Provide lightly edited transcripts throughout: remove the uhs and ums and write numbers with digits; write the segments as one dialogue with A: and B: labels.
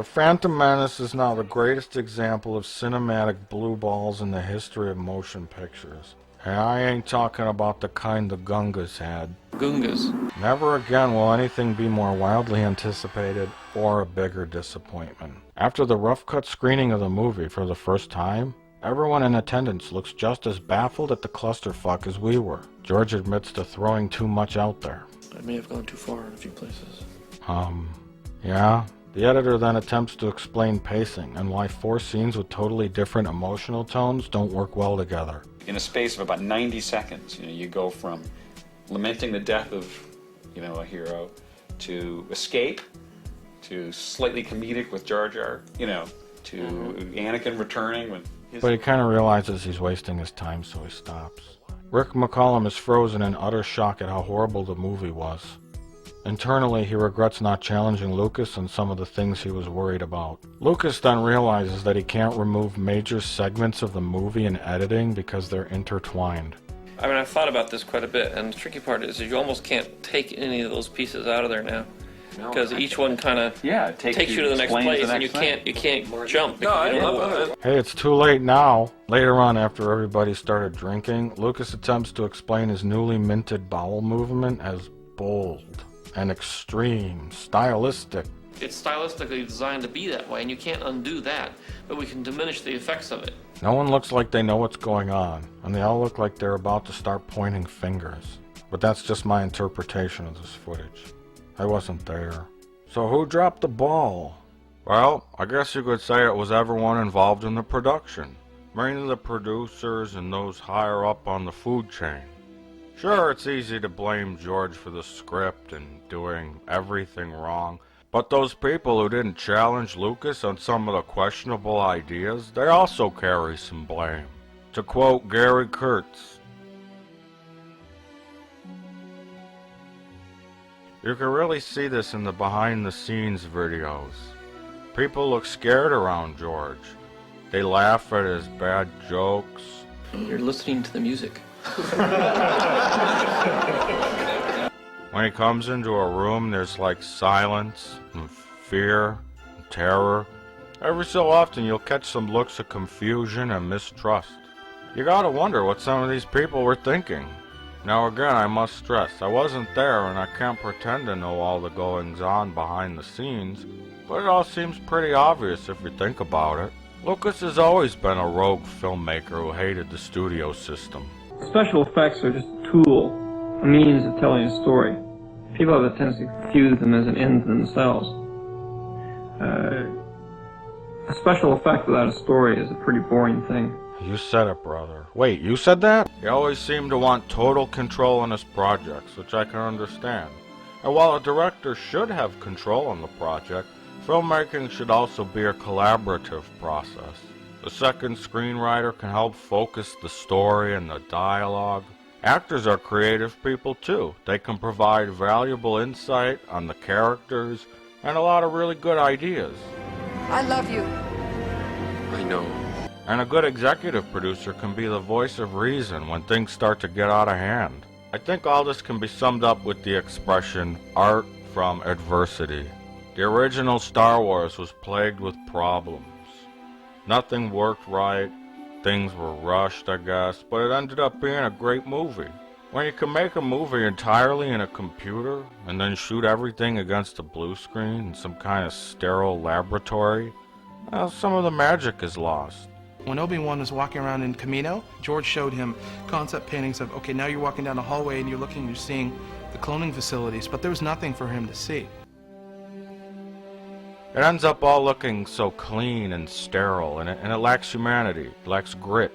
A: The Phantom Menace is now the greatest example of cinematic blue balls in the history of motion pictures. And I ain't talking about the kind the Gungas had.
B: Gungas.
A: Never again will anything be more wildly anticipated or a bigger disappointment. After the rough-cut screening of the movie for the first time, everyone in attendance looks just as baffled at the clusterfuck as we were. George admits to throwing too much out there.
B: I may have gone too far in a few places.
A: Yeah? The editor then attempts to explain pacing and why 4 scenes with totally different emotional tones don't work well together.
C: In a space of about 90 seconds, you go from lamenting the death of, a hero, to escape, to slightly comedic with Jar Jar, to Anakin returning when
A: But he kind of realizes he's wasting his time, so he stops. Rick McCallum is frozen in utter shock at how horrible the movie was. Internally, he regrets not challenging Lucas on some of the things he was worried about. Lucas then realizes that he can't remove major segments of the movie in editing because they're intertwined.
B: I mean, I've thought about this quite a bit, and the tricky part is you almost can't take any of those pieces out of there now. Because each one kind of takes you to the next place, and you can't jump.
A: Hey, it's too late now. Later on, after everybody started drinking, Lucas attempts to explain his newly minted bowel movement as bold and extreme, stylistic.
B: It's stylistically designed to be that way, and you can't undo that, but we can diminish the effects of it.
A: No one looks like they know what's going on, and they all look like they're about to start pointing fingers. But that's just my interpretation of this footage. I wasn't there. So who dropped the ball? Well, I guess you could say it was everyone involved in the production. Mainly the producers and those higher up on the food chain. Sure, it's easy to blame George for the script and doing everything wrong, but those people who didn't challenge Lucas on some of the questionable ideas, they also carry some blame. To quote Gary Kurtz, you can really see this in the behind-the-scenes videos. People look scared around George. They laugh at his bad jokes.
B: You're listening to the music.
A: When he comes into a room, there's like silence and fear and terror. Every so often you'll catch some looks of confusion and mistrust. You gotta wonder what some of these people were thinking. Now again, I must stress, I wasn't there and I can't pretend to know all the goings-on behind the scenes, but it all seems pretty obvious if you think about it. Lucas has always been a rogue filmmaker who hated the studio system.
D: Special effects are just a tool, a means of telling a story. People have a tendency to confuse them as an end to themselves. A special effect without a story is a pretty boring thing.
A: You said it, brother. Wait, you said that? He always seemed to want total control on his projects, which I can understand. And while a director should have control on the project, filmmaking should also be a collaborative process. The second screenwriter can help focus the story and the dialogue. Actors are creative people too. They can provide valuable insight on the characters and a lot of really good ideas.
E: I love you.
B: I know.
A: And a good executive producer can be the voice of reason when things start to get out of hand. I think all this can be summed up with the expression, art from adversity. The original Star Wars was plagued with problems. Nothing worked right, things were rushed, I guess, but it ended up being a great movie. When you can make a movie entirely in a computer, and then shoot everything against a blue screen in some kind of sterile laboratory, well, some of the magic is lost.
F: When Obi-Wan was walking around in Camino, George showed him concept paintings of, okay, now you're walking down the hallway and you're looking and you're seeing the cloning facilities, but there was nothing for him to see.
A: It ends up all looking so clean and sterile, and it lacks humanity, it lacks grit.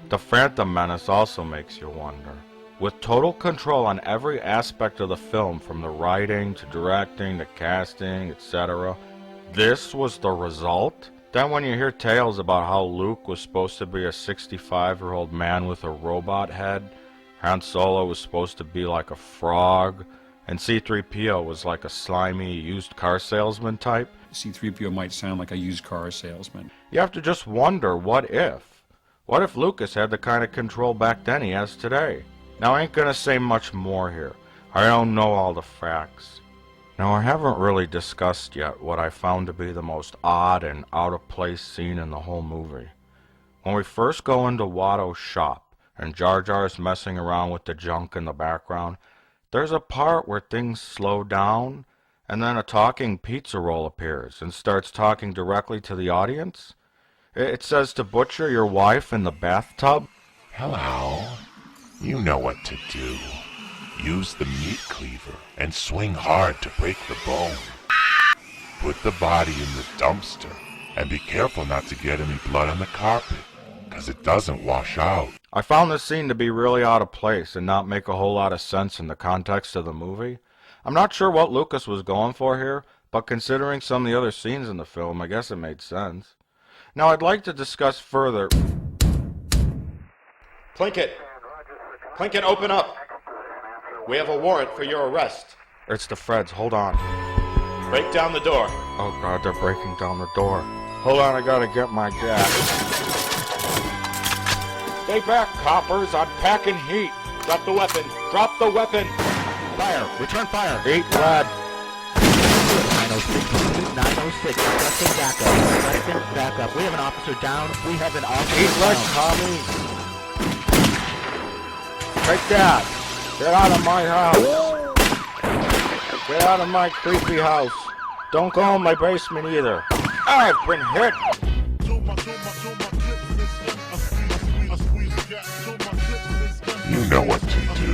A: The Phantom Menace also makes you wonder. With total control on every aspect of the film, from the writing to directing to casting, etc., this was the result? Then when you hear tales about how Luke was supposed to be a 65-year-old man with a robot head, Han Solo was supposed to be like a frog, and C-3PO was like a slimy used car salesman type.
G: C-3PO might sound like a used car salesman.
A: You have to just wonder, what if? What if Lucas had the kind of control back then he has today? Now I ain't gonna say much more here. I don't know all the facts. Now, I haven't really discussed yet what I found to be the most odd and out-of-place scene in the whole movie. When we first go into Watto's shop, and Jar Jar's messing around with the junk in the background, there's a part where things slow down, and then a talking pizza roll appears and starts talking directly to the audience. It says to butcher your wife in the bathtub.
E: Hello. You know what to do. Use the meat cleaver and swing hard to break the bone. Put the body in the dumpster and be careful not to get any blood on the carpet, because it doesn't wash out.
A: I found this scene to be really out of place and not make a whole lot of sense in the context of the movie. I'm not sure what Lucas was going for here, but considering some of the other scenes in the film, I guess it made sense. Now I'd like to discuss further...
H: Plinkett! Plinkett, open up! We have a warrant for your arrest.
A: It's the Freds, hold on.
H: Break down the door.
A: Oh god, they're breaking down the door. Hold on, I gotta get my gas. Stay back, coppers, I'm packing heat.
H: Drop the weapon. Drop the weapon.
I: Fire. Return fire.
A: 8 lead.
I: 906. Requesting backup. Requesting backup. We have an officer down. We have an officer
A: 8 lead,
I: down.
A: Tommy. Take that. Get out of my house. Get out of my creepy house. Don't go in my basement either. I've been hit.
E: You know what to do.